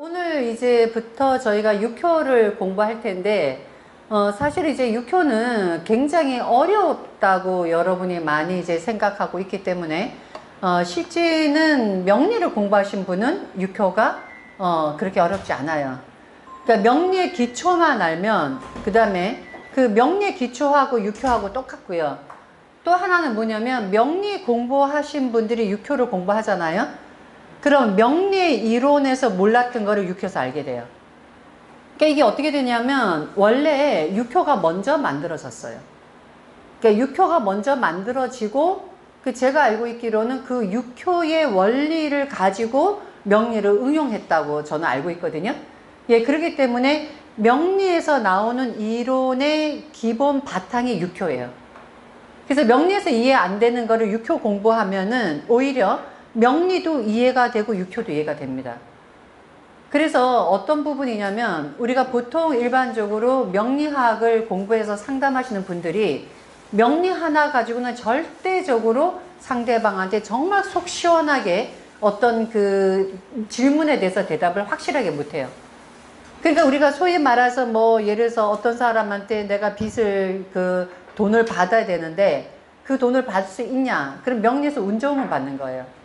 오늘 이제부터 저희가 육효를 공부할 텐데, 사실 이제 육효는 굉장히 어렵다고 여러분이 많이 이제 생각하고 있기 때문에, 실제는 명리를 공부하신 분은 육효가, 그렇게 어렵지 않아요. 그러니까 명리의 기초만 알면, 그 다음에 그 명리의 기초하고 육효하고 똑같고요. 또 하나는 뭐냐면, 명리 공부하신 분들이 육효를 공부하잖아요. 그럼 명리 이론에서 몰랐던 거를 육효에서 알게 돼요. 그러니까 이게 어떻게 되냐면 원래 육효가 먼저 만들어졌어요. 그러니까 육효가 먼저 만들어지고 제가 알고 있기로는 그 육효의 원리를 가지고 명리를 응용했다고 저는 알고 있거든요. 예, 그렇기 때문에 명리에서 나오는 이론의 기본 바탕이 육효예요. 그래서 명리에서 이해 안 되는 거를 육효 공부하면은 오히려 명리도 이해가 되고 육효도 이해가 됩니다. 그래서 어떤 부분이냐면 우리가 보통 일반적으로 명리학을 공부해서 상담하시는 분들이 명리 하나 가지고는 절대적으로 상대방한테 정말 속 시원하게 어떤 그 질문에 대해서 대답을 확실하게 못해요. 그러니까 우리가 소위 말해서 뭐 예를 들어서 어떤 사람한테 내가 빚을 돈을 받아야 되는데 그 돈을 받을 수 있냐? 그럼 명리에서 운 좋으면 받는 거예요.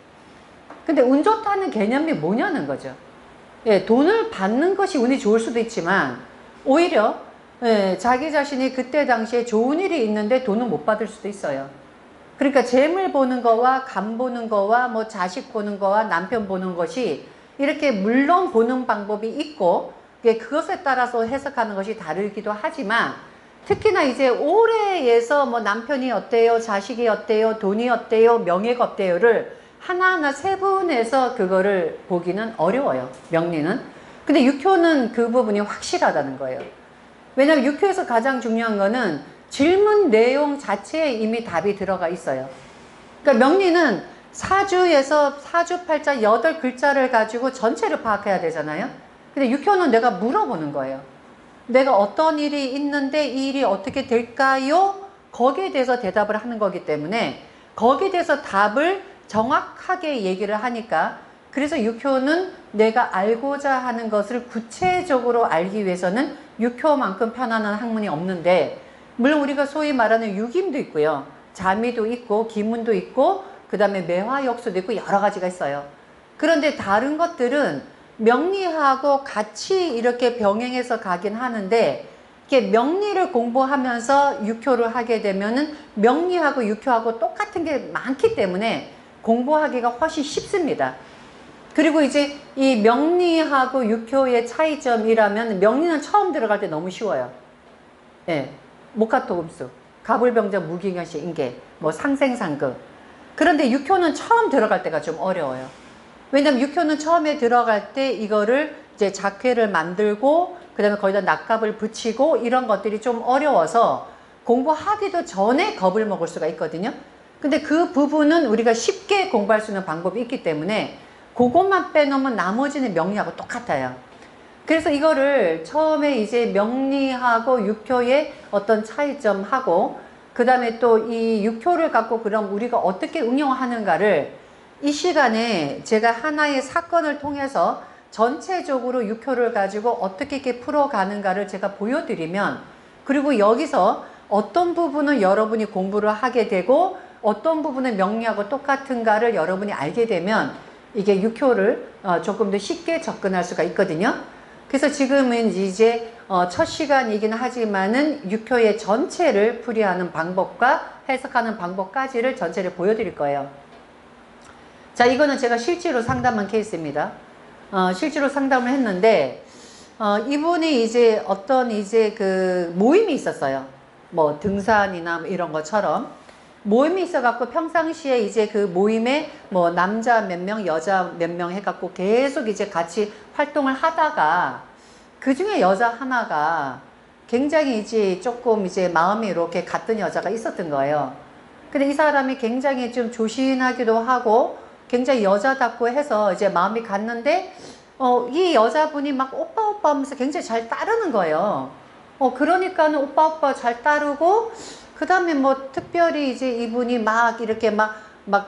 근데 운 좋다는 개념이 뭐냐는 거죠. 예, 돈을 받는 것이 운이 좋을 수도 있지만 오히려 자기 자신이 그때 당시에 좋은 일이 있는데 돈을 못 받을 수도 있어요. 그러니까 재물 보는 거와 간 보는 거와 뭐 자식 보는 거와 남편 보는 것이 이렇게 물론 보는 방법이 있고 그것에 따라서 해석하는 것이 다르기도 하지만 특히나 이제 올해에서 뭐 남편이 어때요, 자식이 어때요, 돈이 어때요, 명예가 어때요를 하나하나 세분해서 그거를 보기는 어려워요. 명리는. 근데 육효는 그 부분이 확실하다는 거예요. 왜냐하면 육효에서 가장 중요한 거는 질문 내용 자체에 이미 답이 들어가 있어요. 그러니까 명리는 사주에서 사주팔자 8글자를 가지고 전체를 파악해야 되잖아요. 근데 육효는 내가 물어보는 거예요. 내가 어떤 일이 있는데 이 일이 어떻게 될까요? 거기에 대해서 대답을 하는 거기 때문에 거기에 대해서 답을 정확하게 얘기를 하니까 그래서 육효는 내가 알고자 하는 것을 구체적으로 알기 위해서는 육효만큼 편안한 학문이 없는데 물론 우리가 소위 말하는 육임도 있고요. 자미도 있고 기문도 있고 그 다음에 매화역수도 있고 여러 가지가 있어요. 그런데 다른 것들은 명리하고 같이 이렇게 병행해서 가긴 하는데 이렇게 명리를 공부하면서 육효를 하게 되면은 명리하고 육효하고 똑같은 게 많기 때문에 공부하기가 훨씬 쉽습니다. 그리고 이제 이 명리하고 육효의 차이점이라면 명리는 처음 들어갈 때 너무 쉬워요. 예, 목화토금수, 가불병자, 무기견시, 인계, 뭐 상생상극. 그런데 육효는 처음 들어갈 때가 좀 어려워요. 왜냐면 육효는 처음에 들어갈 때 이거를 이제 작회를 만들고 그 다음에 거기다 낙갑을 붙이고 이런 것들이 좀 어려워서 공부하기도 전에 겁을 먹을 수가 있거든요. 근데 그 부분은 우리가 쉽게 공부할 수 있는 방법이 있기 때문에 그것만 빼놓으면 나머지는 명리하고 똑같아요. 그래서 이거를 처음에 이제 명리하고 육효의 어떤 차이점하고 그 다음에 또 이 육효를 갖고 그럼 우리가 어떻게 응용하는가를 이 시간에 제가 하나의 사건을 통해서 전체적으로 육효를 가지고 어떻게 이렇게 풀어가는가를 제가 보여드리면 그리고 여기서 어떤 부분은 여러분이 공부를 하게 되고 어떤 부분은 명리하고 똑같은가를 여러분이 알게 되면 이게 육효를 조금 더 쉽게 접근할 수가 있거든요. 그래서 지금은 이제 첫 시간이긴 하지만은 육효의 전체를 풀이하는 방법과 해석하는 방법까지를 전체를 보여드릴 거예요. 자, 이거는 제가 실제로 상담한 케이스입니다. 실제로 상담을 했는데 이분이 이제 어떤 이제 그 모임이 있었어요. 뭐 등산이나 뭐 이런 것처럼 모임이 있어갖고 평상시에 이제 그 모임에 뭐 남자 몇 명, 여자 몇 명 해갖고 계속 이제 같이 활동을 하다가 그 중에 여자 하나가 굉장히 이제 조금 이제 마음이 이렇게 같은 여자가 있었던 거예요. 근데 이 사람이 굉장히 좀 조신하기도 하고 굉장히 여자답고 해서 이제 마음이 갔는데 이 여자분이 막 오빠 오빠 하면서 굉장히 잘 따르는 거예요. 그러니까는 오빠 오빠 잘 따르고 그 다음에 뭐 특별히 이제 이분이 막 이렇게 막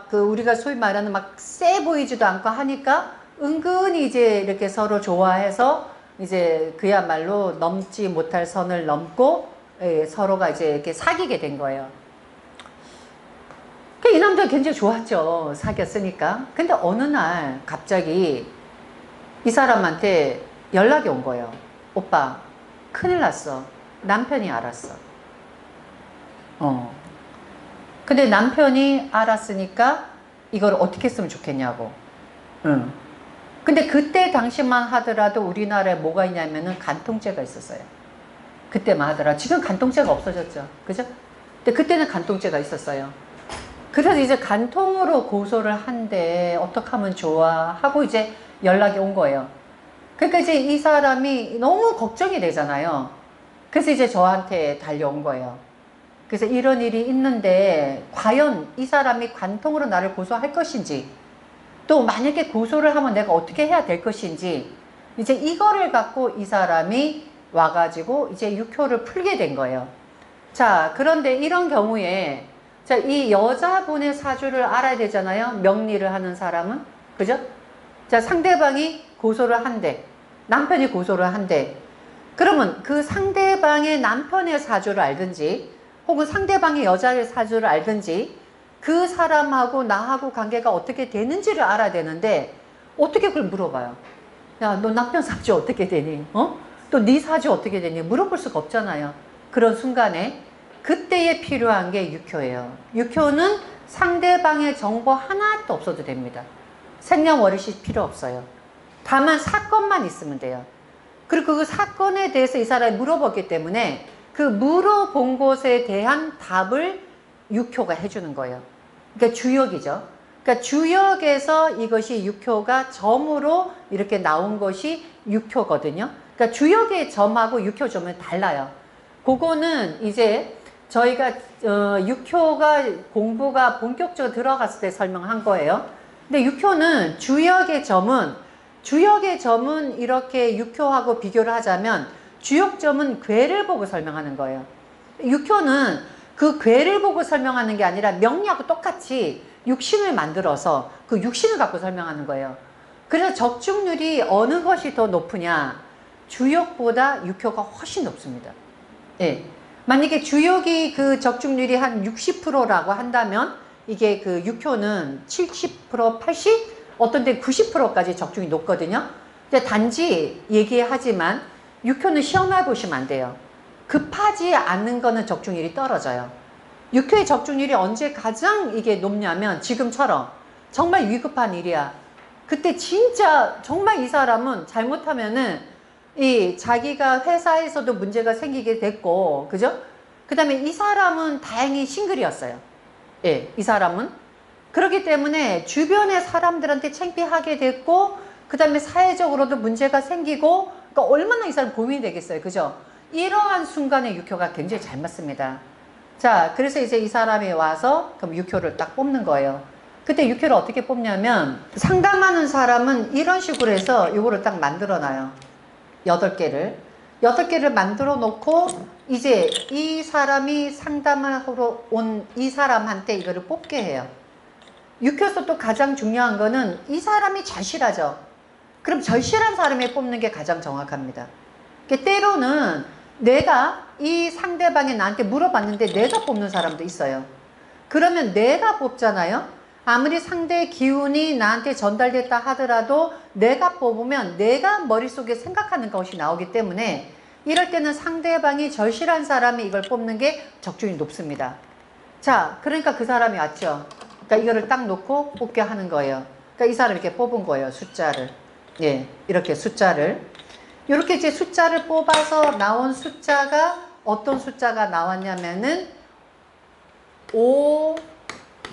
그 우리가 소위 말하는 막 세 보이지도 않고 하니까 은근히 이제 이렇게 서로 좋아해서 이제 그야말로 넘지 못할 선을 넘고 서로가 이제 이렇게 사귀게 된 거예요. 이 남자가 굉장히 좋았죠. 사귀었으니까. 근데 어느 날 갑자기 이 사람한테 연락이 온 거예요. 오빠, 큰일 났어. 남편이 알았어. 근데 남편이 알았으니까 이걸 어떻게 했으면 좋겠냐고. 응. 근데 그때 당시만 하더라도 우리나라에 뭐가 있냐면은 간통죄가 있었어요. 그때만 하더라. 지금 간통죄가 없어졌죠. 그죠? 근데 그때는 간통죄가 있었어요. 그래서 이제 간통으로 고소를 한대. 어떻게 하면 좋아? 하고 이제 연락이 온 거예요. 그러니까 이제 이 사람이 너무 걱정이 되잖아요. 그래서 이제 저한테 달려온 거예요. 그래서 이런 일이 있는데 과연 이 사람이 간통으로 나를 고소할 것인지, 또 만약에 고소를 하면 내가 어떻게 해야 될 것인지, 이제 이거를 갖고 이 사람이 와가지고 이제 육효를 풀게 된 거예요. 자, 그런데 이런 경우에 자, 이 여자분의 사주를 알아야 되잖아요. 명리를 하는 사람은. 그죠? 자, 상대방이 고소를 한대. 남편이 고소를 한대. 그러면 그 상대방의 남편의 사주를 알든지, 혹은 상대방의 여자의 사주를 알든지, 그 사람하고 나하고 관계가 어떻게 되는지를 알아야 되는데, 어떻게 그걸 물어봐요? 야, 너 남편 사주 어떻게 되니? 또 네 사주 어떻게 되니? 물어볼 수가 없잖아요. 그런 순간에 그때에 필요한 게 육효예요. 육효는 상대방의 정보 하나도 없어도 됩니다. 생년월일이 필요 없어요. 다만 사건만 있으면 돼요. 그리고 그 사건에 대해서 이 사람이 물어봤기 때문에 그 물어본 것에 대한 답을 육효가 해주는 거예요. 그러니까 주역이죠. 그러니까 주역에서 이것이 육효가 점으로 이렇게 나온 것이 육효거든요. 그러니까 주역의 점하고 육효점은 달라요. 그거는 이제 저희가 육효가 공부가 본격적으로 들어갔을 때 설명한 거예요. 근데 육효는 주역의 점은 이렇게 육효하고 비교를 하자면 주역점은 괴를 보고 설명하는 거예요. 육효는 그 괴를 보고 설명하는 게 아니라 명리하고 똑같이 육신을 만들어서 그 육신을 갖고 설명하는 거예요. 그래서 적중률이 어느 것이 더 높으냐? 주역보다 육효가 훨씬 높습니다. 예. 만약에 주역이 그 적중률이 한 60%라고 한다면 이게 그 육효는 70%, 80%, 어떤 데 90%까지 적중이 높거든요. 근데 단지 얘기하지만 육효는 시험해 보시면 안 돼요. 급하지 않는 거는 적중률이 떨어져요. 육효의 적중률이 언제 가장 이게 높냐면 지금처럼 정말 위급한 일이야. 그때 진짜 정말 이 사람은 잘못하면은 이 자기가 회사에서도 문제가 생기게 됐고, 그죠? 그 다음에 이 사람은 다행히 싱글이었어요. 예, 이 사람은. 그렇기 때문에 주변의 사람들한테 창피하게 됐고, 그 다음에 사회적으로도 문제가 생기고, 그러니까 얼마나 이 사람 고민이 되겠어요. 그죠? 이러한 순간에 육효가 굉장히 잘 맞습니다. 자, 그래서 이제 이 사람이 와서 그럼 육효를 딱 뽑는 거예요. 그때 육효를 어떻게 뽑냐면 상담하는 사람은 이런 식으로 해서 요거를 딱 만들어 놔요. 8개를 만들어 놓고 이제 이 사람이 상담을 하러 온 이 사람한테 이거를 뽑게 해요. 육효에서 또 가장 중요한 거는 이 사람이 절실하죠. 그럼 절실한 사람이 뽑는 게 가장 정확합니다. 때로는 내가 이 상대방이 나한테 물어봤는데 내가 뽑는 사람도 있어요. 그러면 내가 뽑잖아요. 아무리 상대의 기운이 나한테 전달됐다 하더라도 내가 뽑으면 내가 머릿속에 생각하는 것이 나오기 때문에 이럴 때는 상대방이 절실한 사람이 이걸 뽑는 게 적중이 높습니다. 자, 그러니까 그 사람이 왔죠. 그러니까 이거를 딱 놓고 뽑게 하는 거예요. 그러니까 이 사람이 이렇게 뽑은 거예요. 숫자를. 예, 이렇게 숫자를. 이렇게 이제 숫자를 뽑아서 나온 숫자가 어떤 숫자가 나왔냐면은 5,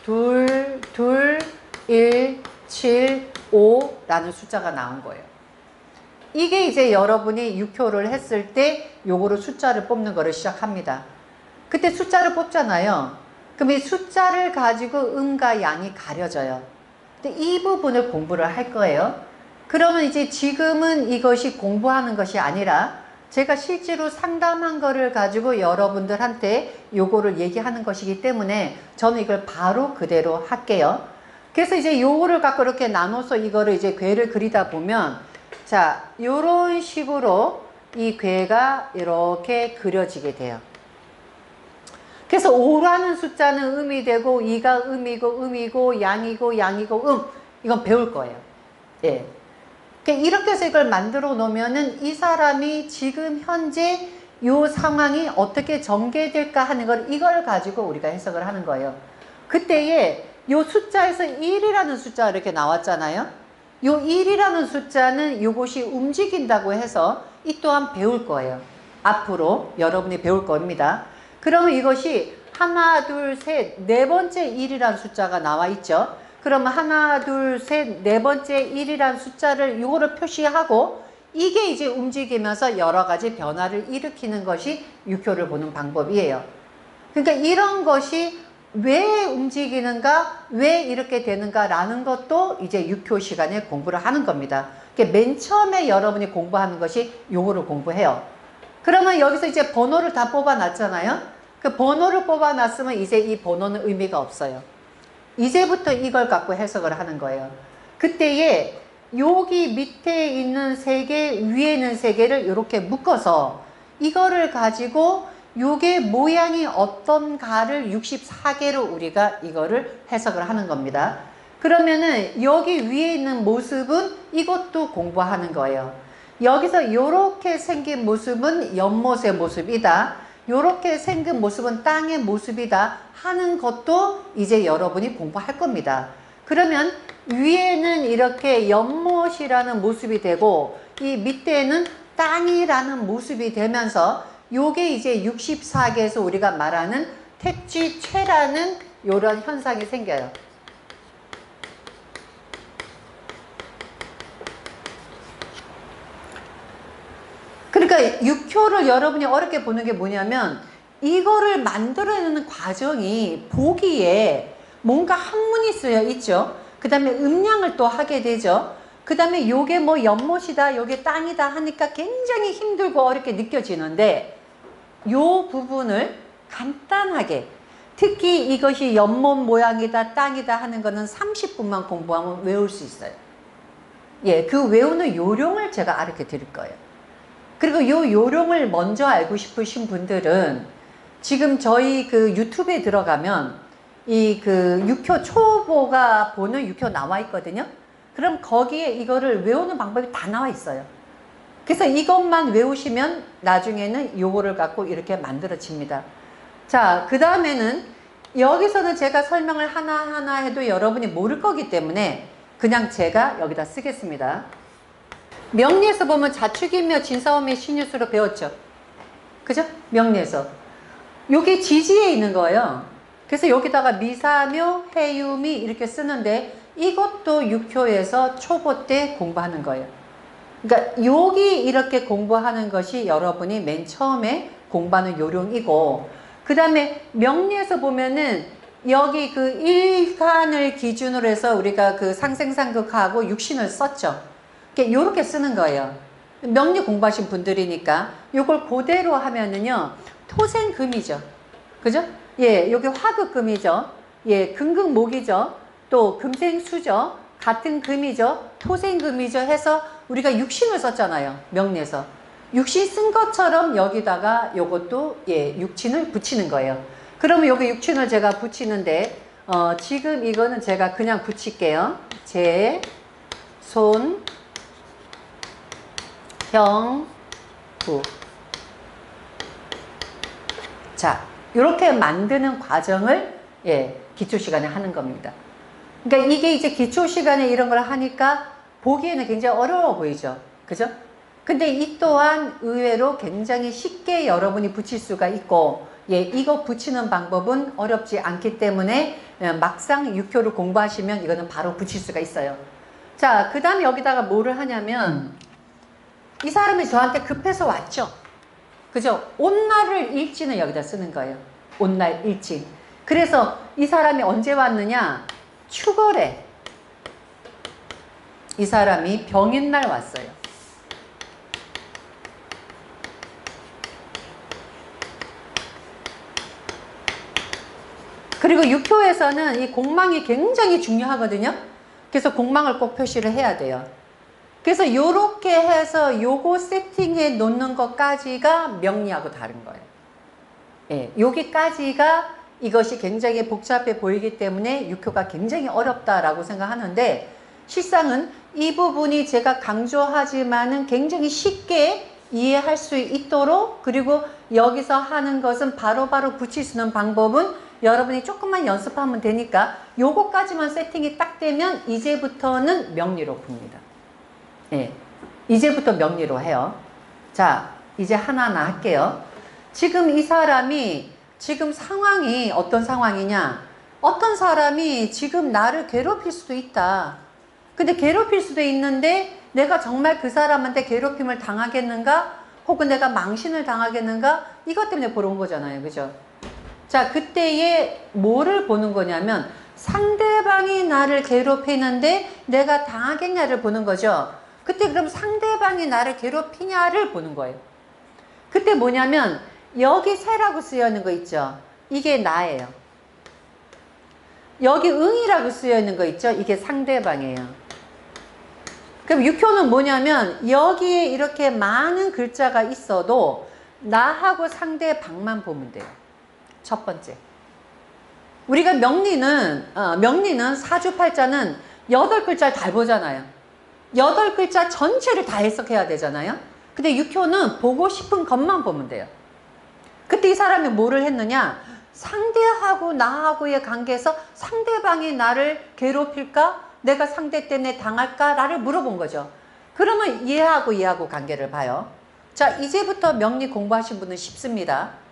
2, 1, 7, 5라는 숫자가 나온 거예요. 이게 이제 여러분이 육효를 했을 때 요거로 숫자를 뽑는 거를 시작합니다. 그때 숫자를 뽑잖아요. 그럼 이 숫자를 가지고 음과 양이 가려져요. 근데 이 부분을 공부를 할 거예요. 그러면 이제 지금은 이것이 공부하는 것이 아니라 제가 실제로 상담한 거를 가지고 여러분들한테 요거를 얘기하는 것이기 때문에 저는 이걸 바로 그대로 할게요. 그래서 이제 요거를 갖고 이렇게 나눠서 이거를 이제 궤를 그리다 보면, 자, 요런 식으로 이 궤가 이렇게 그려지게 돼요. 그래서 5라는 숫자는 음이 되고, 2가 음이고, 양이고, 이건 배울 거예요. 예. 이렇게 해서 이걸 만들어 놓으면은 이 사람이 지금 현재 요 상황이 어떻게 전개될까 하는 걸, 이걸 가지고 우리가 해석을 하는 거예요. 그때에 요 숫자에서 1이라는 숫자가 이렇게 나왔잖아요. 요 1이라는 숫자는 요것이 움직인다고 해서 이 또한 배울 거예요. 앞으로 여러분이 배울 겁니다. 그러면 이것이 하나, 둘, 셋, 네 번째 1이라는 숫자가 나와 있죠. 그러면 하나, 둘, 셋, 네 번째 1이라는 숫자를 요거를 표시하고, 이게 이제 움직이면서 여러 가지 변화를 일으키는 것이 육효를 보는 방법이에요. 그러니까 이런 것이 왜 움직이는가, 왜 이렇게 되는가 라는 것도 이제 육효 시간에 공부를 하는 겁니다. 맨 처음에 여러분이 공부하는 것이 요거를 공부해요. 그러면 여기서 이제 번호를 다 뽑아놨잖아요. 그 번호를 뽑아놨으면 이제 이 번호는 의미가 없어요. 이제부터 이걸 갖고 해석을 하는 거예요. 그때에 여기 밑에 있는 세 개, 위에 있는 세 개를 이렇게 묶어서 이거를 가지고 요게 모양이 어떤가를 64개로 우리가 이거를 해석을 하는 겁니다. 그러면은 여기 위에 있는 모습은 이것도 공부하는 거예요. 여기서 요렇게 생긴 모습은 연못의 모습이다. 요렇게 생긴 모습은 땅의 모습이다 하는 것도 이제 여러분이 공부할 겁니다. 그러면 위에는 이렇게 연못이라는 모습이 되고, 이 밑에는 땅이라는 모습이 되면서 요게 이제 64개에서 우리가 말하는 택지최라는 요런 현상이 생겨요. 그러니까 육효를 여러분이 어렵게 보는 게 뭐냐면, 이거를 만들어내는 과정이 보기에 뭔가 한문이 쓰여 있죠. 그 다음에 음량을 또 하게 되죠. 그 다음에 요게 뭐 연못이다, 요게 땅이다 하니까 굉장히 힘들고 어렵게 느껴지는데, 요 부분을 간단하게, 특히 이것이 연못 모양이다, 땅이다 하는 거는 30분만 공부하면 외울 수 있어요. 예, 그 외우는 요령을 제가 알려 드릴 거예요. 그리고 요 요령을 먼저 알고 싶으신 분들은 지금 저희 그 유튜브에 들어가면 이 그 육효 초보가 보는 육효 나와 있거든요. 그럼 거기에 이거를 외우는 방법이 다 나와 있어요. 그래서 이것만 외우시면 나중에는 요거를 갖고 이렇게 만들어집니다. 자, 그 다음에는 여기서는 제가 설명을 하나하나 해도 여러분이 모를 거기 때문에 그냥 제가 여기다 쓰겠습니다. 명리에서 보면 자축이며 진사오며 신유수로 배웠죠. 그죠? 명리에서. 요게 지지에 있는 거예요. 그래서 여기다가 미사묘, 해유미 이렇게 쓰는데 이것도 육효에서 초보 때 공부하는 거예요. 그러니까 여기 이렇게 공부하는 것이 여러분이 맨 처음에 공부하는 요령이고, 그 다음에 명리에서 보면은 여기 그 일간을 기준으로 해서 우리가 그 상생상극하고 육신을 썼죠. 요렇게 쓰는 거예요. 명리 공부하신 분들이니까 요걸 그대로 하면은요 토생금이죠. 그죠? 예, 요게 화극금이죠. 예, 금극목이죠. 또 금생수죠. 같은 금이죠. 토생금이죠. 해서 우리가 육신을 썼잖아요. 명리에서. 육신 쓴 것처럼 여기다가 요것도 예, 육친을 붙이는 거예요. 그러면 여기 육친을 제가 붙이는데 지금 이거는 제가 그냥 붙일게요. 제, 손, 형, 부. 자, 이렇게 만드는 과정을 예, 기초 시간에 하는 겁니다. 그러니까 이게 이제 기초 시간에 이런 걸 하니까 보기에는 굉장히 어려워 보이죠. 그죠? 근데 이 또한 의외로 굉장히 쉽게 여러분이 붙일 수가 있고, 예, 이거 붙이는 방법은 어렵지 않기 때문에 막상 육효를 공부하시면 이거는 바로 붙일 수가 있어요. 자, 그 다음에 여기다가 뭐를 하냐면, 이 사람이 저한테 급해서 왔죠. 그죠? 온날을 일진을 여기다 쓰는 거예요. 온날 일진. 그래서 이 사람이 언제 왔느냐? 추월에 이 사람이 병인 날 왔어요. 그리고 육효에서는 이 공망이 굉장히 중요하거든요. 그래서 공망을 꼭 표시를 해야 돼요. 그래서 요렇게 해서 요거 세팅해 놓는 것까지가 명리하고 다른 거예요. 예, 여기까지가 이것이 굉장히 복잡해 보이기 때문에 육효가 굉장히 어렵다라고 생각하는데, 실상은 이 부분이 제가 강조하지만은 굉장히 쉽게 이해할 수 있도록, 그리고 여기서 하는 것은 바로바로 붙일 수 있는 방법은 여러분이 조금만 연습하면 되니까 요거까지만 세팅이 딱 되면 이제부터는 명리로 풉니다. 예, 이제부터 명리로 해요. 자, 이제 하나하나 할게요. 지금 이 사람이 지금 상황이 어떤 상황이냐? 어떤 사람이 지금 나를 괴롭힐 수도 있다. 근데 괴롭힐 수도 있는데 내가 정말 그 사람한테 괴롭힘을 당하겠는가? 혹은 내가 망신을 당하겠는가? 이것 때문에 보러 온 거잖아요. 그죠? 자, 그때에 뭐를 보는 거냐면 상대방이 나를 괴롭히는데 내가 당하겠냐를 보는 거죠. 그때 그럼 상대방이 나를 괴롭히냐를 보는 거예요. 그때 뭐냐면 여기 새라고 쓰여 있는 거 있죠. 이게 나예요. 여기 응이라고 쓰여 있는 거 있죠. 이게 상대방이에요. 그럼 육효는 뭐냐면 여기에 이렇게 많은 글자가 있어도 나하고 상대방만 보면 돼요. 첫 번째. 우리가 명리는 사주팔자는 8글자를 다 보잖아요. 8글자 전체를 다 해석해야 되잖아요. 근데 육효는 보고 싶은 것만 보면 돼요. 그때 이 사람이 뭐를 했느냐? 상대하고 나하고의 관계에서 상대방이 나를 괴롭힐까? 내가 상대 때문에 당할까? 나를 물어본 거죠. 그러면 얘하고 관계를 봐요. 자, 이제부터 명리 공부하신 분은 쉽습니다.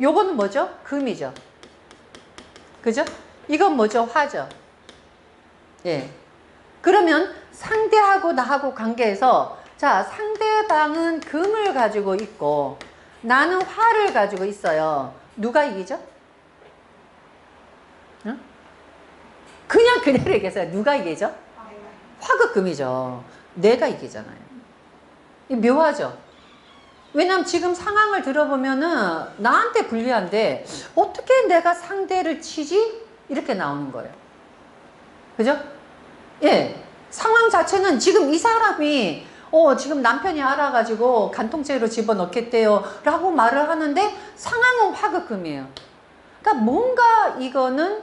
요거는 뭐죠? 금이죠. 그죠? 이건 뭐죠? 화죠. 예. 그러면 상대하고 나하고 관계에서, 자, 상대방은 금을 가지고 있고 나는 화를 가지고 있어요. 누가 이기죠? 응? 그냥 그대로 얘기해서요. 누가 이기죠? 화가 금이죠. 내가 이기잖아요. 묘하죠? 왜냐면 지금 상황을 들어보면은 나한테 불리한데 어떻게 내가 상대를 치지? 이렇게 나오는 거예요. 그죠? 예. 상황 자체는 지금 이 사람이 지금 남편이 알아가지고 간통죄로 집어넣겠대요 라고 말을 하는데 상황은 화급금이에요. 그러니까 뭔가 이거는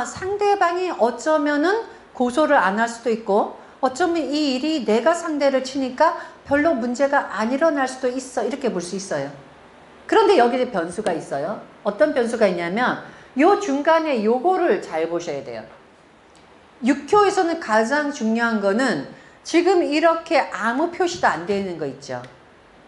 상대방이 어쩌면은 고소를 안 할 수도 있고 어쩌면 이 일이 내가 상대를 치니까 별로 문제가 안 일어날 수도 있어, 이렇게 볼 수 있어요. 그런데 여기에 변수가 있어요. 어떤 변수가 있냐면 요 중간에 요거를 잘 보셔야 돼요. 육효에서는 가장 중요한 거는 지금 이렇게 아무 표시도 안 되어 있는 거 있죠.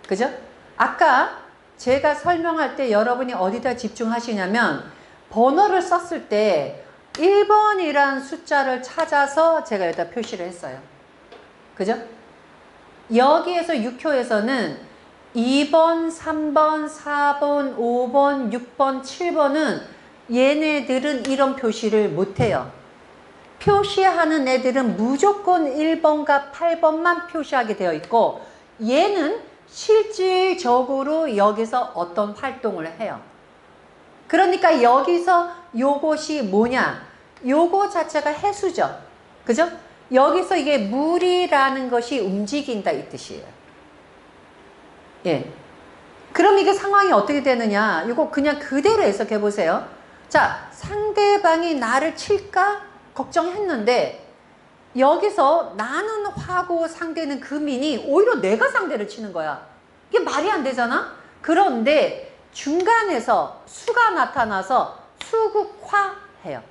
그죠? 아까 제가 설명할 때 여러분이 어디다 집중하시냐면 번호를 썼을 때 1번이란 숫자를 찾아서 제가 여기다 표시를 했어요. 그죠? 여기에서 육효에서는 2번, 3번, 4번, 5번, 6번, 7번은 얘네들은 이런 표시를 못해요. 표시하는 애들은 무조건 1번과 8번만 표시하게 되어 있고 얘는 실질적으로 여기서 어떤 활동을 해요. 그러니까 여기서 요것이 뭐냐? 요거 자체가 해수죠. 그죠? 여기서 이게 물이라는 것이 움직인다 이 뜻이에요. 예. 그럼 이게 상황이 어떻게 되느냐? 이거 그냥 그대로 해석해 보세요. 자, 상대방이 나를 칠까? 걱정했는데 여기서 나는 화고 상대는 금이니 오히려 내가 상대를 치는 거야. 이게 말이 안 되잖아? 그런데 중간에서 수가 나타나서 수국화해요.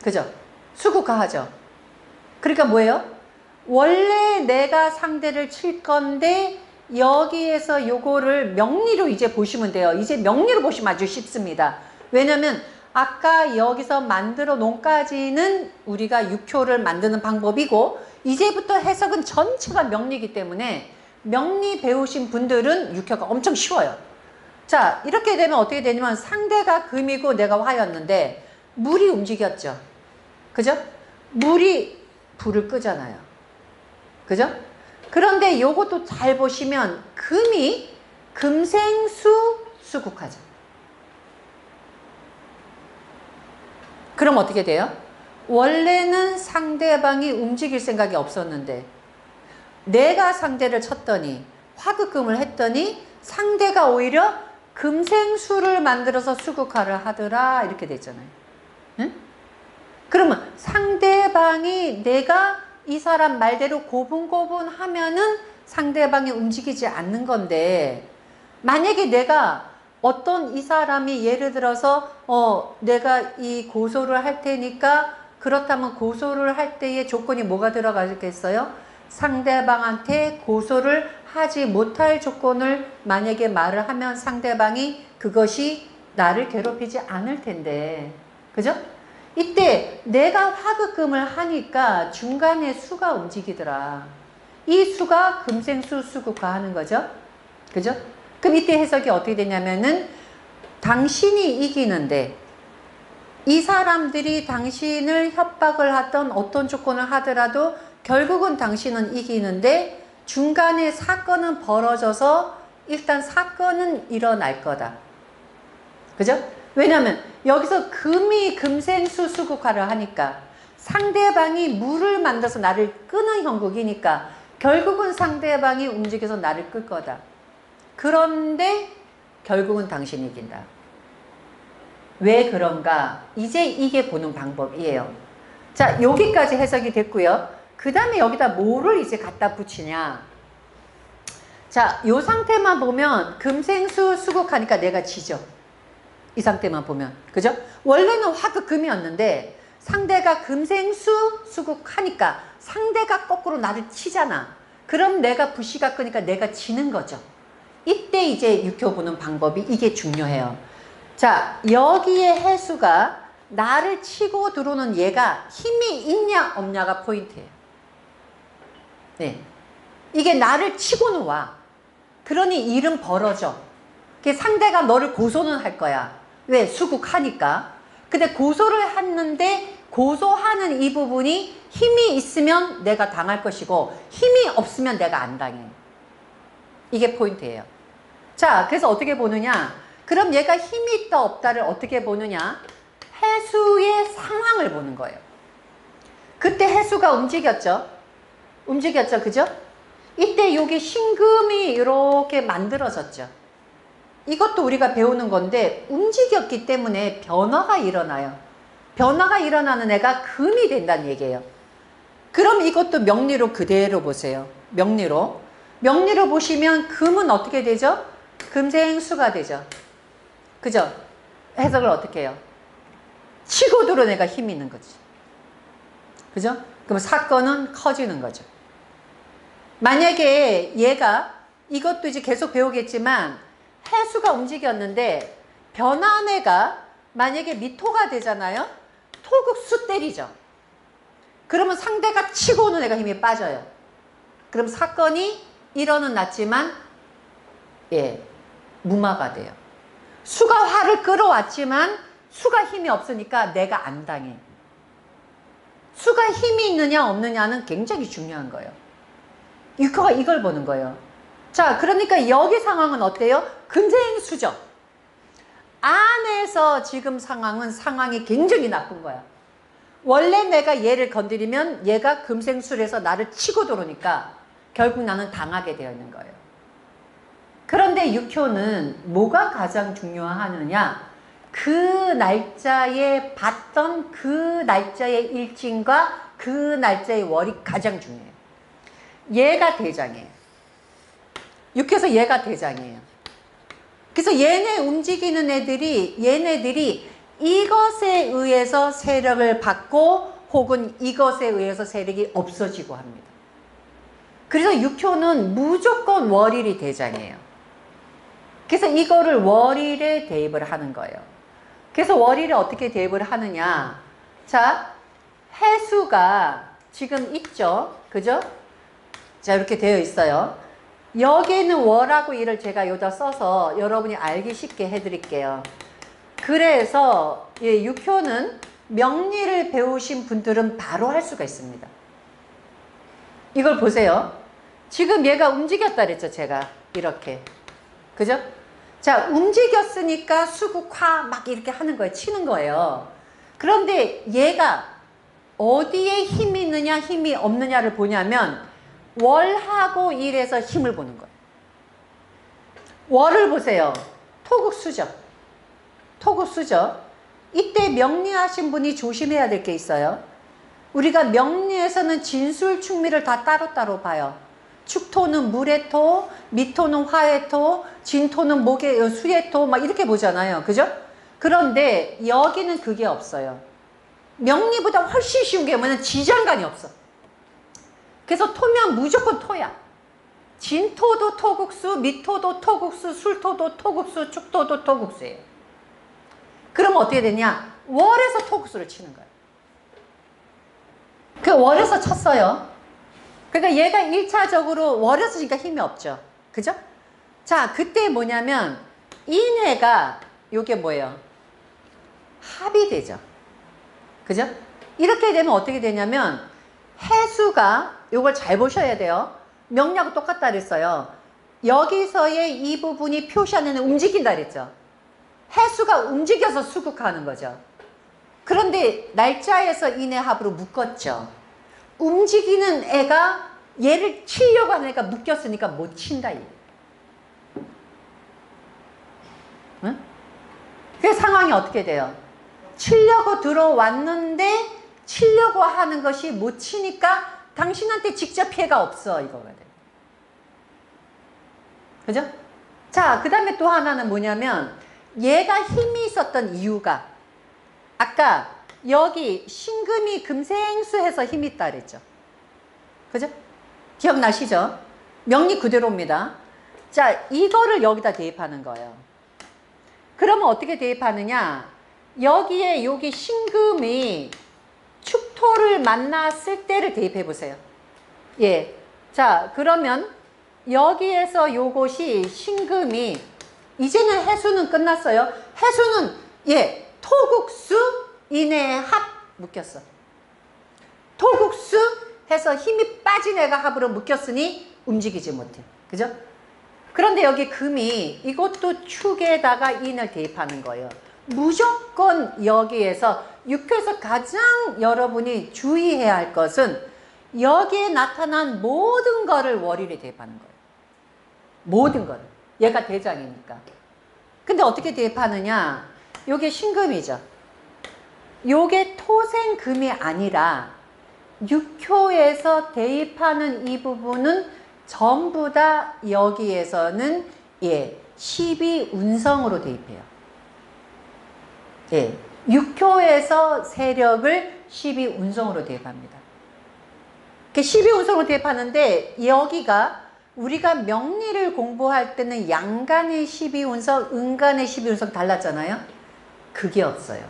그죠? 수국화하죠. 그러니까 뭐예요? 원래 내가 상대를 칠 건데 여기에서 요거를 명리로 이제 보시면 돼요. 이제 명리로 보시면 아주 쉽습니다. 왜냐면 아까 여기서 만들어 놓은까지는 우리가 육효를 만드는 방법이고 이제부터 해석은 전체가 명리이기 때문에 명리 배우신 분들은 육효가 엄청 쉬워요. 자, 이렇게 되면 어떻게 되냐면 상대가 금이고 내가 화였는데 물이 움직였죠. 그죠? 물이 불을 끄잖아요. 그죠? 그런데 요것도 잘 보시면 금이 금생수 수국하죠. 그럼 어떻게 돼요? 원래는 상대방이 움직일 생각이 없었는데 내가 상대를 쳤더니 화급금을 했더니 상대가 오히려 금생수를 만들어서 수국화를 하더라 이렇게 됐잖아요. 응? 그러면 상대방이 내가 이 사람 말대로 고분고분하면은 상대방이 움직이지 않는 건데 만약에 내가 어떤 이 사람이 예를 들어서 내가 이 고소를 할 테니까 그렇다면 고소를 할 때의 조건이 뭐가 들어가겠어요? 상대방한테 고소를 하지 못할 조건을 만약에 말을 하면 상대방이 그것이 나를 괴롭히지 않을 텐데 그죠? 이때 내가 화급금을 하니까 중간에 수가 움직이더라. 이 수가 금생수 수국화 하는 거죠. 그죠? 그럼 이때 해석이 어떻게 되냐면은 당신이 이기는데 이 사람들이 당신을 협박을 하던 어떤 조건을 하더라도 결국은 당신은 이기는데 중간에 사건은 벌어져서 일단 사건은 일어날 거다. 그죠? 왜냐면 여기서 금이 금생수 수국화를 하니까 상대방이 물을 만들어서 나를 끄는 형국이니까 결국은 상대방이 움직여서 나를 끌 거다. 그런데 결국은 당신이 이긴다. 왜 그런가? 이제 이게 보는 방법이에요. 자, 여기까지 해석이 됐고요. 그 다음에 여기다 뭐를 이제 갖다 붙이냐. 자, 요 상태만 보면 금생수 수국하니까 내가 지죠. 이 상태만 보면. 그죠? 원래는 화급금이었는데 상대가 금생수 수국하니까 상대가 거꾸로 나를 치잖아. 그럼 내가 부시가 끄니까 내가 지는 거죠. 이때 이제 육효 보는 방법이 이게 중요해요. 자, 여기에 해수가 나를 치고 들어오는 얘가 힘이 있냐 없냐가 포인트예요. 네. 이게 나를 치고는 와. 그러니 일은 벌어져. 상대가 너를 고소는 할 거야. 왜? 수국하니까. 근데 고소를 했는데 고소하는 이 부분이 힘이 있으면 내가 당할 것이고 힘이 없으면 내가 안 당해. 이게 포인트예요. 자, 그래서 어떻게 보느냐? 그럼 얘가 힘이 있다 없다를 어떻게 보느냐? 해수의 상황을 보는 거예요. 그때 해수가 움직였죠? 움직였죠, 그죠? 이때 여기 신금이 이렇게 만들어졌죠. 이것도 우리가 배우는 건데 움직였기 때문에 변화가 일어나요. 변화가 일어나는 애가 금이 된다는 얘기예요. 그럼 이것도 명리로 그대로 보세요. 명리로. 명리로 보시면 금은 어떻게 되죠? 금생수가 되죠. 그죠? 해석을 어떻게 해요? 치고 들어온 애가 힘이 있는 거지. 그죠? 그럼 사건은 커지는 거죠. 만약에 얘가 이것도 이제 계속 배우겠지만 해수가 움직였는데 변한 애가 만약에 미토가 되잖아요. 토극수 때리죠. 그러면 상대가 치고 오는 애가 힘이 빠져요. 그럼 사건이 일어는 났지만 예, 무마가 돼요. 수가 화를 끌어왔지만 수가 힘이 없으니까 내가 안 당해. 수가 힘이 있느냐 없느냐는 굉장히 중요한 거예요. 육효가 이걸 보는 거예요. 자, 그러니까 여기 상황은 어때요? 금생수죠. 안에서 지금 상황이 굉장히 나쁜 거야. 원래 내가 얘를 건드리면 얘가 금생술에서 나를 치고 들어오니까 결국 나는 당하게 되어 있는 거예요. 그런데 육효는 뭐가 가장 중요하느냐? 그 날짜에 봤던 그 날짜의 일진과 그 날짜의 월이 가장 중요해요. 얘가 대장이에요. 육효에서 얘가 대장이에요. 그래서 얘네 움직이는 얘네들이 이것에 의해서 세력을 받고 혹은 이것에 의해서 세력이 없어지고 합니다. 그래서 육효는 무조건 월일이 대장이에요. 그래서 이거를 월일에 대입을 하는 거예요. 그래서 월일에 어떻게 대입을 하느냐. 자, 해수가 지금 있죠. 그죠? 자, 이렇게 되어 있어요. 여기에는 월하고 일을 제가 여기다 써서 여러분이 알기 쉽게 해드릴게요. 그래서 예, 육효는 명리를 배우신 분들은 바로 할 수가 있습니다. 이걸 보세요. 지금 얘가 움직였다 그랬죠, 제가. 이렇게. 그죠? 자, 움직였으니까 수국화 막 이렇게 하는 거예요. 치는 거예요. 그런데 얘가 어디에 힘이 있느냐 힘이 없느냐를 보냐면 월하고 일에서 힘을 보는 거예요. 월을 보세요. 토국수죠. 토국수죠. 이때 명리하신 분이 조심해야 될 게 있어요. 우리가 명리에서는 진술, 충미를 다 따로따로 봐요. 축토는 물의 토, 미토는 화의 토, 진토는 목의 수의 토, 막 이렇게 보잖아요. 그죠? 그런데 여기는 그게 없어요. 명리보다 훨씬 쉬운 게 뭐냐면 지장간이 없어. 그래서 토면 무조건 토야. 진토도 토국수, 미토도 토국수, 술토도 토국수, 축토도 토국수예요. 그럼 어떻게 되냐? 월에서 토국수를 치는 거예요. 그 월에서 쳤어요. 그러니까 얘가 1차적으로 월에서 치니까 힘이 없죠. 그죠? 자, 그때 뭐냐면 인해가 요게 뭐예요? 합이 되죠. 그죠? 이렇게 되면 어떻게 되냐면 해수가 요걸 잘 보셔야 돼요. 명리하고 똑같다 그랬어요. 여기서의 이 부분이 표시하는 움직인다 그랬죠. 해수가 움직여서 수국하는 거죠. 그런데 날짜에서 인해합으로 묶었죠. 움직이는 애가 얘를 치려고 하는 애가 묶였으니까 못 친다. 응? 그 상황이 어떻게 돼요? 치려고 들어왔는데 치려고 하는 것이 못 치니까 당신한테 직접 피해가 없어 이거가 돼요. 그죠? 자, 그 다음에 또 하나는 뭐냐면 얘가 힘이 있었던 이유가 아까 여기 신금이 금생수해서 힘이 있다 그랬죠. 그죠? 기억나시죠? 명리 그대로입니다. 자, 이거를 여기다 대입하는 거예요. 그러면 어떻게 대입하느냐? 여기에 여기 신금이 축토를 만났을 때를 대입해 보세요. 예. 자, 그러면 여기에서 요것이 신금이 이제는 해수는 끝났어요. 해수는 예, 토국수 인해 합 묶였어. 토국수 해서 힘이 빠진 애가 합으로 묶였으니 움직이지 못해. 그죠? 그런데 여기 금이 이것도 축에다가 인을 대입하는 거예요. 무조건 여기에서 육회에서 가장 여러분이 주의해야 할 것은 여기에 나타난 모든 거를 월일에 대입하는 거예요. 모든 거를. 얘가 대장이니까. 근데 어떻게 대입하느냐? 요게 신금이죠. 요게 토생금이 아니라 육효에서 대입하는 이 부분은 전부 다 여기에서는 예, 12운성으로 대입해요. 예, 육효에서 세력을 12운성으로 대입합니다. 12운성으로 대입하는데 여기가 우리가 명리를 공부할 때는 양간의 12운성, 음간의 12운성 달랐잖아요. 그게 없어요.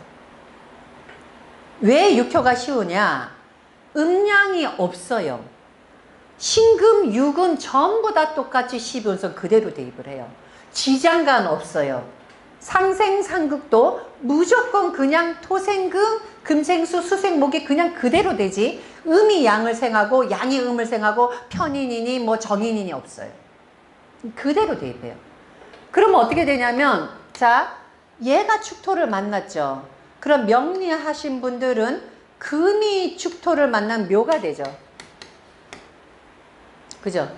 왜 육효가 쉬우냐? 음양이 없어요. 신금, 육은 전부 다 똑같이 12운성 그대로 대입을 해요. 지장간 없어요. 상생상극도 무조건 그냥 토생금, 금생수, 수생목이 그냥 그대로 되지 음이 양을 생하고 양이 음을 생하고 편인이니 뭐 정인이니 없어요. 그대로 대입해요. 그러면 어떻게 되냐면 자, 얘가 축토를 만났죠. 그럼 명리하신 분들은 금이 축토를 만난 묘가 되죠. 그죠?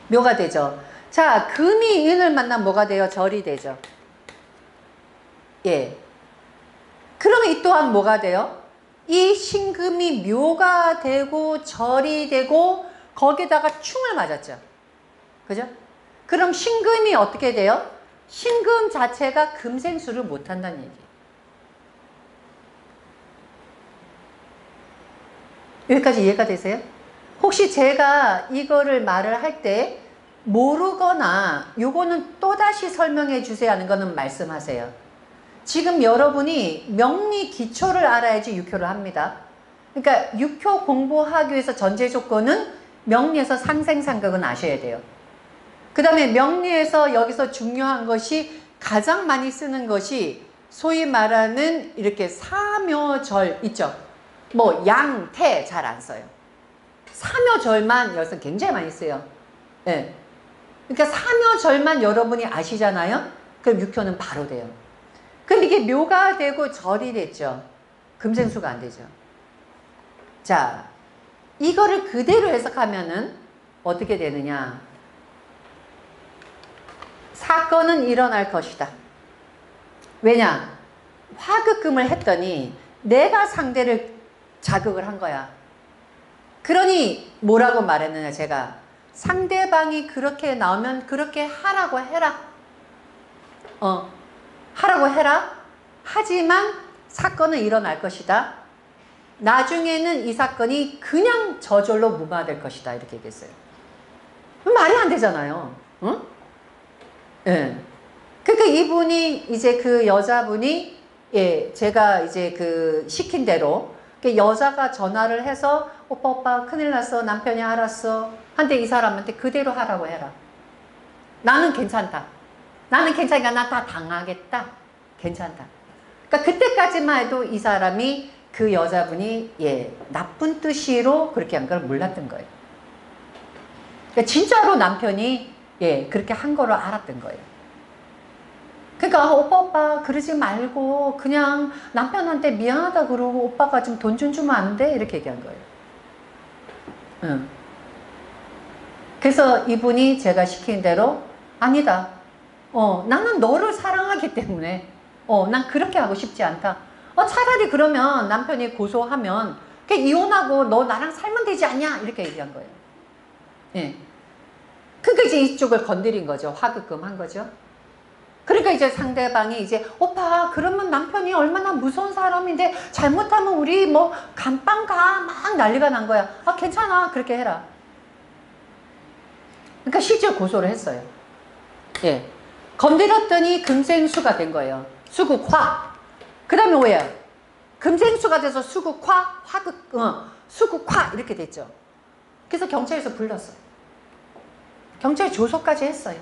묘가 되죠. 자, 금이 인을 만난 뭐가 돼요? 절이 되죠. 예. 그러면 이 또한 뭐가 돼요? 이 신금이 묘가 되고 절이 되고 거기다가 충을 맞았죠. 그죠? 그럼 신금이 어떻게 돼요? 신금 자체가 금생수를 못한다는 얘기예요. 여기까지 이해가 되세요? 혹시 제가 이거를 말을 할 때 모르거나 요거는 또다시 설명해 주세요 하는 거는 말씀하세요. 지금 여러분이 명리 기초를 알아야지 육효를 합니다. 그러니까 육효 공부하기 위해서 전제 조건은 명리에서 상생상극은 아셔야 돼요. 그 다음에 명리에서 여기서 중요한 것이 가장 많이 쓰는 것이 소위 말하는 이렇게 사묘절 있죠. 뭐 양, 태 잘 안 써요. 사묘절만 여기서 굉장히 많이 써요. 네. 그러니까 사묘절만 여러분이 아시잖아요. 그럼 육효는 바로 돼요. 그럼 이게 묘가 되고 절이 됐죠. 금생수가 안 되죠. 자, 이거를 그대로 해석하면은 어떻게 되느냐. 사건은 일어날 것이다. 왜냐? 화급금을 했더니 내가 상대를 자극을 한 거야. 그러니 뭐라고 말했느냐, 제가. 상대방이 그렇게 나오면 그렇게 하라고 해라. 하라고 해라. 하지만 사건은 일어날 것이다. 나중에는 이 사건이 그냥 저절로 무마될 것이다. 이렇게 얘기했어요. 말이 안 되잖아요. 응? 예. 그러니까 이분이 이제 그 여자분이 제가 이제 그 시킨 대로 여자가 전화를 해서 오빠 큰일 났어. 남편이 알았어. 한데 이 사람한테 그대로 하라고 해라. 나는 괜찮다. 나는 괜찮으니까 나 다 당하겠다. 괜찮다. 그러니까 그때까지만 해도 이 사람이 그 여자분이 나쁜 뜻으로 그렇게 한 걸 몰랐던 거예요. 그러니까 진짜로 남편이 그렇게 한 거를 알았던 거예요. 그러니까 오빠 그러지 말고 그냥 남편한테 미안하다 그러고 오빠가 좀 돈 좀 주면 안 돼? 이렇게 얘기한 거예요. 응. 그래서 이분이 제가 시킨 대로 아니다. 나는 너를 사랑하기 때문에 난 그렇게 하고 싶지 않다. 차라리 그러면 남편이 고소하면 그냥 이혼하고 너 나랑 살면 되지 않냐? 이렇게 얘기한 거예요. 예. 그러니까 이제 이쪽을 건드린 거죠. 화급금 한 거죠. 그러니까 이제 상대방이 이제 오빠 그러면 남편이 얼마나 무서운 사람인데 잘못하면 우리 뭐 감방 가 막 난리가 난 거야. 괜찮아 그렇게 해라. 그러니까 실제 고소를 했어요. 예. 건드렸더니 금생수가 된 거예요. 수국화. 그 다음에 뭐예요? 금생수가 돼서 수국화, 수국화 이렇게 됐죠. 그래서 경찰에서 불렀어요. 경찰에 조소까지 했어요.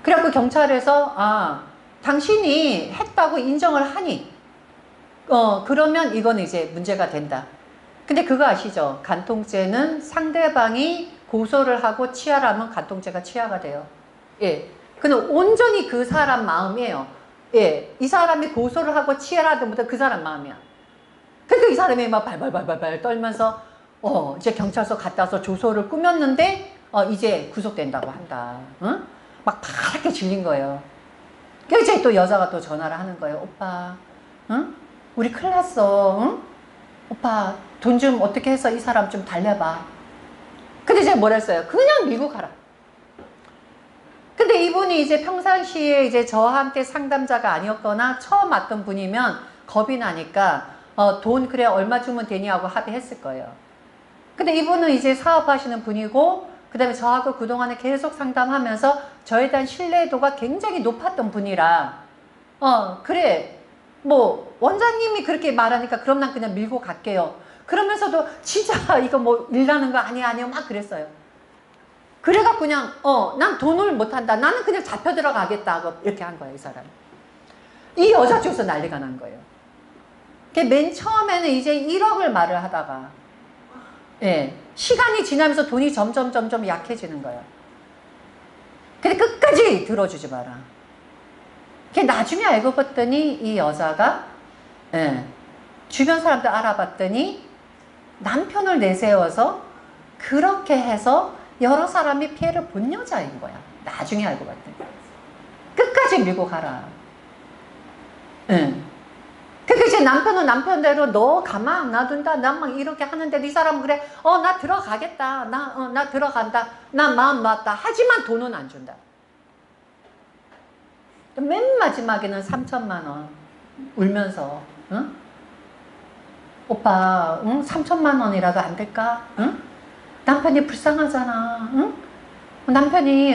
그래갖고 경찰에서 당신이 했다고 인정을 하니 그러면 이건 이제 문제가 된다. 근데 그거 아시죠? 간통죄는 상대방이 고소를 하고 치하를 하면 간통죄가 치하가 돼요. 예. 근데 온전히 그 사람 마음이에요. 예. 이 사람이 고소를 하고 치하를 하든 그 사람 마음이야. 그러니까 이 사람이 막 발발발발 떨면서 이제 경찰서 갔다 와서 조소를 꾸몄는데 이제 구속된다고 한다. 응? 막 파랗게 질린 거예요. 그래서 이제 또 여자가 또 전화를 하는 거예요. 오빠, 응? 우리 큰일 났어. 응? 오빠, 돈 좀 어떻게 해서 이 사람 좀 달래봐. 근데 제가 뭐라 했어요? 그냥 밀고 가라. 근데 이분이 이제 평상시에 이제 저한테 상담자가 아니었거나 처음 왔던 분이면 겁이 나니까 돈 그래 얼마 주면 되냐고 합의했을 거예요. 근데 이분은 이제 사업하시는 분이고 그 다음에 저하고 그동안에 계속 상담하면서 저에 대한 신뢰도가 굉장히 높았던 분이라 그래 뭐 원장님이 그렇게 말하니까 그럼 난 그냥 밀고 갈게요. 그러면서도 진짜 이거 뭐 일나는 거 아니에요 막 그랬어요. 그래갖고 그냥 난 돈을 못한다. 나는 그냥 잡혀 들어가겠다 이렇게 한 거예요. 이 사람. 이 여자 쪽에서 난리가 난 거예요. 맨 처음에는 이제 1억을 말을 하다가 시간이 지나면서 돈이 점점 약해지는 거예요. 근데 끝까지 들어주지 마라. 나중에 알고 봤더니 이 여자가 주변 사람들 알아봤더니 남편을 내세워서 그렇게 해서 여러 사람이 피해를 본 여자인 거야. 나중에 알고 봤더니. 끝까지 밀고 가라. 그러니까 이제 남편은 남편대로 너 가만 안 놔둔다. 난 막 이렇게 하는데 이 사람은 그래. 나 들어가겠다. 나 들어간다. 나 마음 놨다. 하지만 돈은 안 준다. 맨 마지막에는 3천만 원 울면서 응? 오빠 3천만 원이라도 안 될까? 응? 남편이 불쌍하잖아. 응? 남편이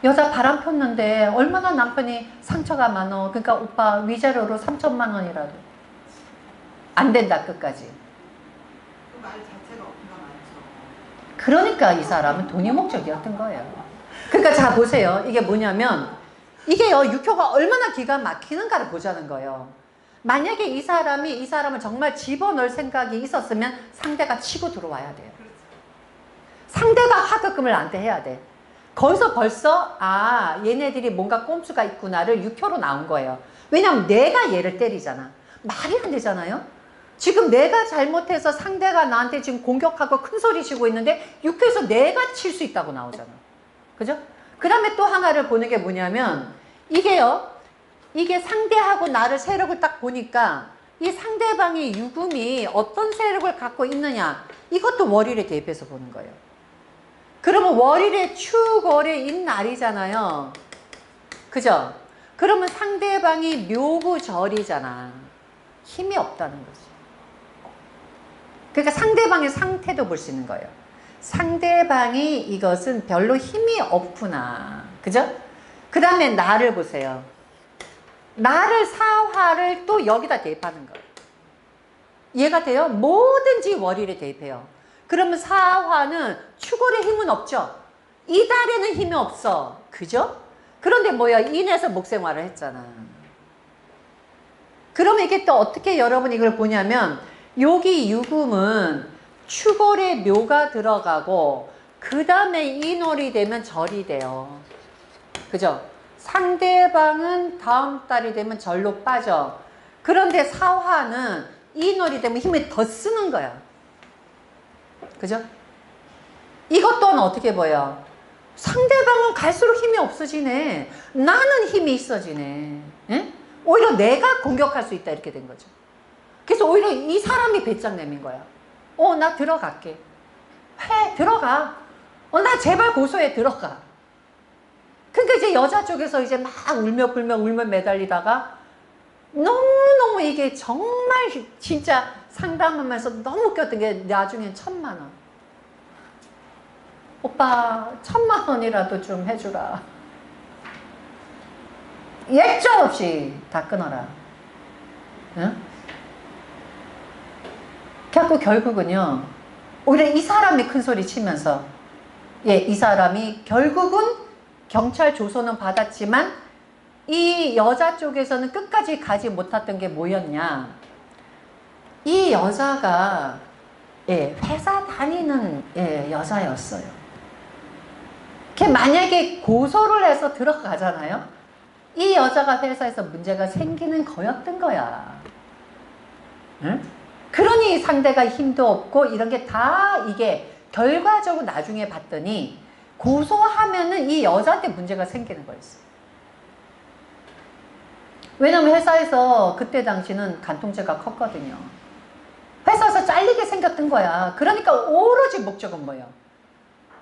여자 바람 폈는데 얼마나 남편이 상처가 많어. 그러니까 오빠 위자료로 3천만 원이라도 안 된다. 끝까지. 그 말 자체가 어폐가 많죠. 그러니까 이 사람은 돈이 목적이었던 거예요. 그러니까 자 보세요. 이게 뭐냐면 이게요 육효가 얼마나 기가 막히는가를 보자는 거예요. 만약에 이 사람을 정말 집어넣을 생각이 있었으면 상대가 치고 들어와야 돼요. 상대가 화급금을 나한테 해야 돼. 거기서 벌써 얘네들이 뭔가 꼼수가 있구나를 육효로 나온 거예요. 왜냐하면 내가 얘를 때리잖아. 말이 안 되잖아요. 지금 내가 잘못해서 상대가 나한테 지금 공격하고 큰 소리 치고 있는데 육회에서 내가 칠 수 있다고 나오잖아. 그죠? 그 다음에 또 하나를 보는 게 뭐냐면 이게요. 이게 상대하고 나를 세력을 딱 보니까 이 상대방의 유금이 어떤 세력을 갖고 있느냐 이것도 월일에 대입해서 보는 거예요. 그러면 월일의 축월의 날이잖아요. 그죠? 그러면 상대방이 묘구절이잖아. 힘이 없다는 거지. 그러니까 상대방의 상태도 볼 수 있는 거예요. 상대방이 이것은 별로 힘이 없구나. 그죠? 그 다음에 나를 보세요. 나를 사화를 또 여기다 대입하는 거예요. 이해가 돼요? 뭐든지 월일에 대입해요. 그러면 사화는 축월의 힘은 없죠? 이달에는 힘이 없어. 그죠? 그런데 뭐야? 인해서 목생활을 했잖아. 그러면 이게 또 어떻게 여러분이 이걸 보냐면 여기 유금은 축월의 묘가 들어가고 그 다음에 인월이 되면 절이 돼요. 그죠? 상대방은 다음 달이 되면 절로 빠져. 그런데 사화는 인월이 되면 힘을 더 쓰는 거야. 그죠? 이것 또한 어떻게 보여? 상대방은 갈수록 힘이 없어지네. 나는 힘이 있어지네. 예? 오히려 내가 공격할 수 있다 이렇게 된 거죠. 그래서 오히려 이 사람이 배짱 내민 거야. 나 들어갈게. 해, 들어가. 나 제발 고소해, 들어가. 그러니까 이제 여자 쪽에서 이제 막 울며 매달리다가 너무너무 이게 정말 진짜 상담하면서 너무 웃겼던 게 나중엔 1,000만 원. 오빠 1,000만 원이라도 좀 해주라. 예정 없이 다 끊어라. 응? 그래갖고 결국은요, 오히려 이 사람이 큰 소리 치면서, 이 사람이 결국은 경찰 조서는 받았지만, 이 여자 쪽에서는 끝까지 가지 못했던 게 뭐였냐. 이 여자가, 회사 다니는, 여자였어요. 걔 만약에 고소를 해서 들어가잖아요. 이 여자가 회사에서 문제가 생기는 거였던 거야. 응? 그러니 상대가 힘도 없고 이런 게 다 이게 결과적으로 나중에 봤더니 고소하면은 이 여자한테 문제가 생기는 거였어. 왜냐면 회사에서 그때 당시는 간통죄가 컸거든요. 회사에서 잘리게 생겼던 거야. 그러니까 오로지 목적은 뭐예요?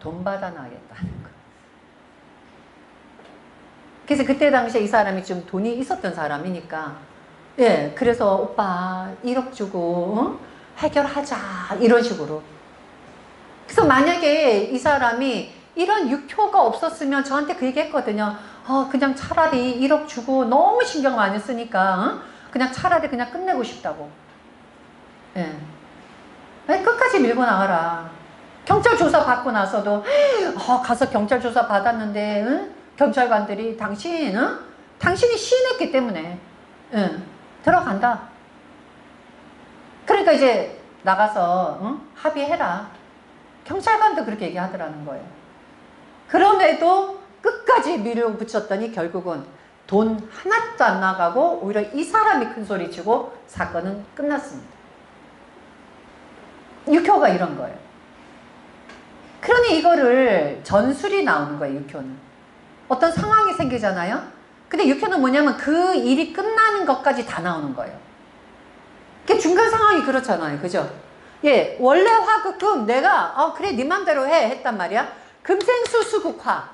돈 받아나겠다는 거. 그래서 그때 당시에 이 사람이 좀 돈이 있었던 사람이니까 그래서 오빠 1억 주고 해결하자 이런 식으로. 그래서 만약에 이 사람이 이런 육효가 없었으면 저한테 그 얘기 했거든요. 그냥 차라리 1억 주고 너무 신경 많이 쓰니까 그냥 차라리 그냥 끝내고 싶다고. 끝까지 밀고 나가라. 경찰 조사 받고 나서도 가서 경찰 조사 받았는데 경찰관들이 당신이 시인했기 때문에 들어간다. 그러니까 이제 나가서 합의해라. 경찰관도 그렇게 얘기하더라는 거예요. 그럼에도 끝까지 밀어붙였더니 결국은 돈 하나도 안 나가고 오히려 이 사람이 큰 소리 치고 사건은 끝났습니다. 육효가 이런 거예요. 그러니 이거를 전술이 나오는 거예요. 육효는 어떤 상황이 생기잖아요. 근데 육효는 뭐냐면 그 일이 끝나는 것까지 다 나오는 거예요. 그 중간 상황이 그렇잖아요. 그죠? 원래 화급금 내가 그래 네 맘대로 해 했단 말이야. 금생수 수국화.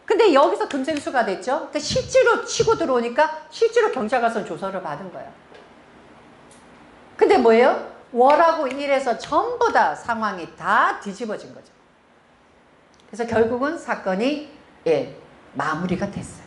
근데 여기서 금생수가 됐죠. 그러니까 실제로 치고 들어오니까 실제로 경찰 가서 조서를 받은 거야. 근데 뭐예요? 월하고 일에서 전부 다 상황이 다 뒤집어진 거죠. 그래서 결국은 사건이 마무리가 됐어요.